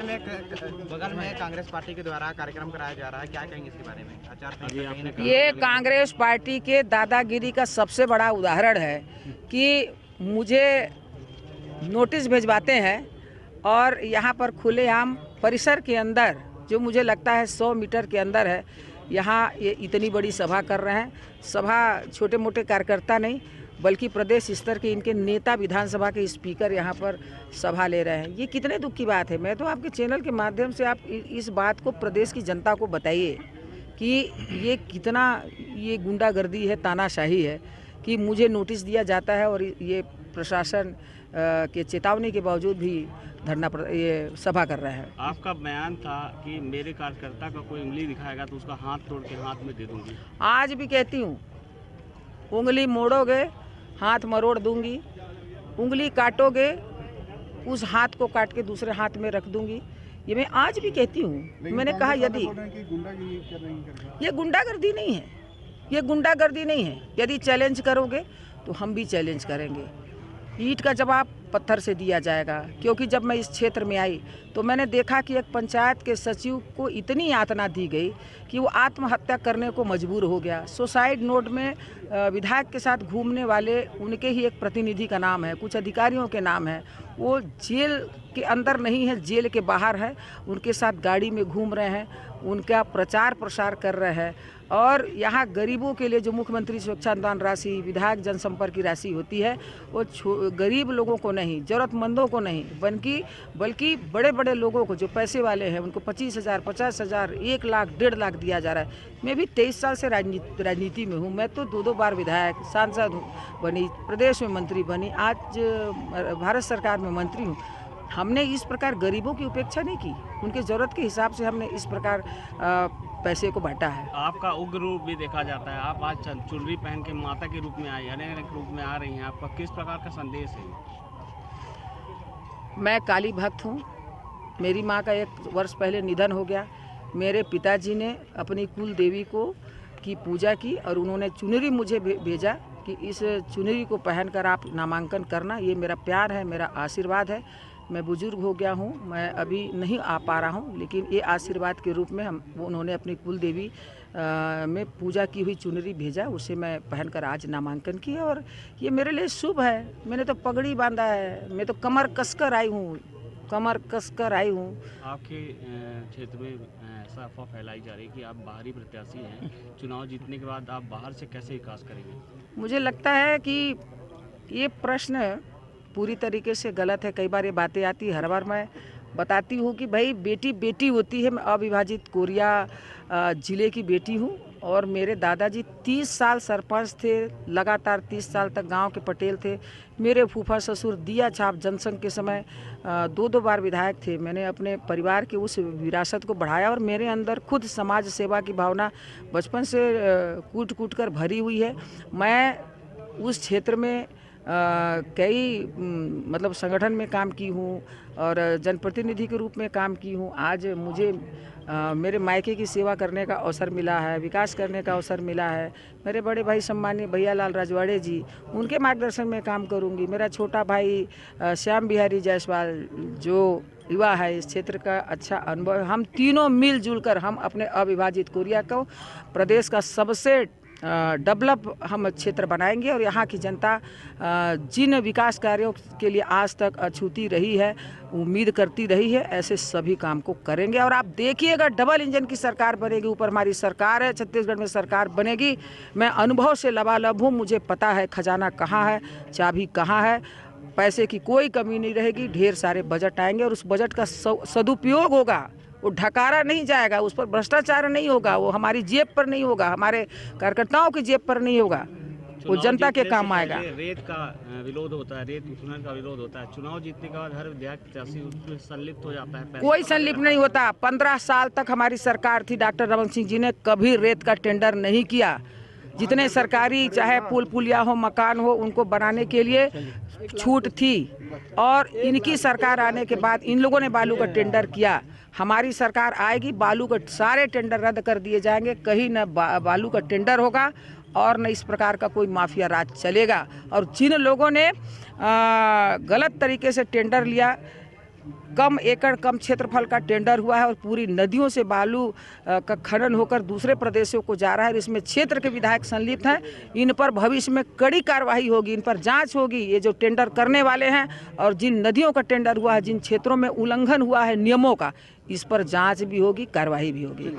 बगल में कांग्रेस पार्टी के द्वारा कार्यक्रम कराया जा रहा है, क्या कहेंगे इसके बारे में? आचार संहिता ये कांग्रेस पार्टी के दादागिरी का सबसे बड़ा उदाहरण है कि मुझे नोटिस भिजवाते हैं और यहाँ पर खुलेआम परिसर के अंदर, जो मुझे लगता है 100 मीटर के अंदर है, यहाँ ये इतनी बड़ी सभा कर रहे हैं। सभा छोटे मोटे कार्यकर्ता नहीं बल्कि प्रदेश स्तर के इनके नेता, विधानसभा के स्पीकर यहाँ पर सभा ले रहे हैं। ये कितने दुख की बात है। मैं तो आपके चैनल के माध्यम से आप इस बात को प्रदेश की जनता को बताइए कि ये कितना ये गुंडागर्दी है, तानाशाही है कि मुझे नोटिस दिया जाता है और ये प्रशासन के चेतावनी के बावजूद भी ये सभा कर रहे हैं। आपका बयान था कि मेरे कार्यकर्ता का कोई उंगली दिखाएगा तो उसका हाथ तोड़ के हाथ में दे दूंगी। आज भी कहती हूँ, उंगली मोड़ोगे हाथ मरोड़ दूंगी, उंगली काटोगे उस हाथ को काट के दूसरे हाथ में रख दूंगी। ये मैं आज भी कहती हूँ। मैंने कहा यदि ये गुंडागर्दी नहीं है, ये गुंडागर्दी नहीं है। यदि चैलेंज करोगे तो हम भी चैलेंज करेंगे। ईंट का जवाब पत्थर से दिया जाएगा। क्योंकि जब मैं इस क्षेत्र में आई तो मैंने देखा कि एक पंचायत के सचिव को इतनी यातना दी गई कि वो आत्महत्या करने को मजबूर हो गया। सुसाइड नोट में विधायक के साथ घूमने वाले उनके ही एक प्रतिनिधि का नाम है, कुछ अधिकारियों के नाम है। वो जेल के अंदर नहीं है, जेल के बाहर है। उनके साथ गाड़ी में घूम रहे हैं, उनका प्रचार प्रसार कर रहे हैं। और यहाँ गरीबों के लिए जो मुख्यमंत्री सुरक्षा अनुदान राशि, विधायक जनसंपर्क की राशि होती है, वो गरीब लोगों को नहीं, ज़रूरतमंदों को नहीं, बल्कि बड़े बड़े लोगों को जो पैसे वाले हैं उनको 25,000, 50,000, 1 लाख, 1.5 लाख दिया जा रहा है। मैं भी 23 साल से राजनीति में हूँ। मैं तो 2 बार विधायक, सांसद बनी, प्रदेश में मंत्री बनी, आज भारत सरकार में मंत्री हूँ। हमने इस प्रकार गरीबों की उपेक्षा नहीं की, उनके ज़रूरत के हिसाब से हमने इस प्रकार पैसे को बांटा है। आपका उग्र रूप भी देखा जाता है। आप आज चुनरी पहन के माता के रूप में आई, अनेक रूप में आ रही हैं। आपका किस प्रकार का संदेश है? मैं काली भक्त हूँ। मेरी माँ का 1 वर्ष पहले निधन हो गया। मेरे पिताजी ने अपनी कुल देवी की पूजा की और उन्होंने चुनरी मुझे भेजा कि इस चुनरी को पहनकर आप नामांकन करना। ये मेरा प्यार है, मेरा आशीर्वाद है। मैं बुजुर्ग हो गया हूँ, मैं अभी नहीं आ पा रहा हूँ, लेकिन ये आशीर्वाद के रूप में उन्होंने अपनी कुल देवी में पूजा की हुई चुनरी भेजा, उसे मैं पहनकर आज नामांकन किया और ये मेरे लिए शुभ है। मैंने तो पगड़ी बांधा है, मैं तो कमर कसकर आई हूँ, कमर कसकर आई हूँ। आपके क्षेत्र में ऐसा अफवाह फैलाई जा रही है कि आप बाहरी प्रत्याशी हैं, चुनाव जीतने के बाद आप बाहर से कैसे विकास करेंगे? मुझे लगता है कि ये प्रश्न पूरी तरीके से गलत है। कई बार ये बातें आती है, हर बार मैं बताती हूँ कि भाई बेटी बेटी होती है। मैं अविभाजित कोरिया ज़िले की बेटी हूँ और मेरे दादाजी 30 साल सरपंच थे, लगातार 30 साल तक गांव के पटेल थे। मेरे फूफा ससुर दिया छाप जनसंघ के समय 2 बार विधायक थे। मैंने अपने परिवार की उस विरासत को बढ़ाया और मेरे अंदर खुद समाज सेवा की भावना बचपन से कूट कूट कर भरी हुई है। मैं उस क्षेत्र में कई मतलब संगठन में काम की हूँ और जनप्रतिनिधि के रूप में काम की हूँ। आज मुझे मेरे मायके की सेवा करने का अवसर मिला है, विकास करने का अवसर मिला है। मेरे बड़े भाई सम्मानीय भैया लाल राजवाड़े जी, उनके मार्गदर्शन में काम करूँगी। मेरा छोटा भाई श्याम बिहारी जायसवाल जो युवा है, इस क्षेत्र का अच्छा अनुभव, हम तीनों मिलजुल कर हम अपने अविभाजित कोरिया को प्रदेश का सबसे डेवलप हम क्षेत्र बनाएंगे और यहाँ की जनता जिन विकास कार्यों के लिए आज तक अछूती रही है, उम्मीद करती रही है, ऐसे सभी काम को करेंगे। और आप देखिएगा, डबल इंजन की सरकार बनेगी। ऊपर हमारी सरकार है, छत्तीसगढ़ में सरकार बनेगी। मैं अनुभव से लबालब हूँ, मुझे पता है खजाना कहाँ है, चाबी कहाँ है। पैसे की कोई कमी नहीं रहेगी। ढेर सारे बजट आएंगे और उस बजट का सदुपयोग होगा। वो ढकारा नहीं जाएगा, उस पर भ्रष्टाचार नहीं होगा, वो हमारी जेब पर नहीं होगा, हमारे कार्यकर्ताओं की जेब पर नहीं होगा, वो जनता के काम आएगा। रेत का विरोध होता है, रेत उत्खनन का विरोध होता है। चुनाव जीतने के बाद हर विधायक प्रत्याशी उसमें संलिप्त हो जाता है। कोई संलिप्त नहीं होता। 15 साल तक हमारी सरकार थी, डॉक्टर रमन सिंह जी ने कभी रेत का टेंडर नहीं किया। जितने सरकारी चाहे पुल पुलिया हो, मकान हो, उनको बनाने के लिए छूट थी और इनकी सरकार आने के बाद इन लोगों ने बालू का टेंडर किया। हमारी सरकार आएगी, बालू का सारे टेंडर रद्द कर दिए जाएंगे। कहीं न बालू का टेंडर होगा और न इस प्रकार का कोई माफिया राज चलेगा। और जिन लोगों ने गलत तरीके से टेंडर लिया, कम एकड़ कम क्षेत्रफल का टेंडर हुआ है और पूरी नदियों से बालू का खनन होकर दूसरे प्रदेशों को जा रहा है। इसमें क्षेत्र के विधायक संलिप्त हैं। इन पर भविष्य में कड़ी कार्रवाई होगी, इन पर जांच होगी। ये जो टेंडर करने वाले हैं और जिन नदियों का टेंडर हुआ है, जिन क्षेत्रों में उल्लंघन हुआ है नियमों का, इस पर जांच भी होगी, कार्रवाई भी होगी।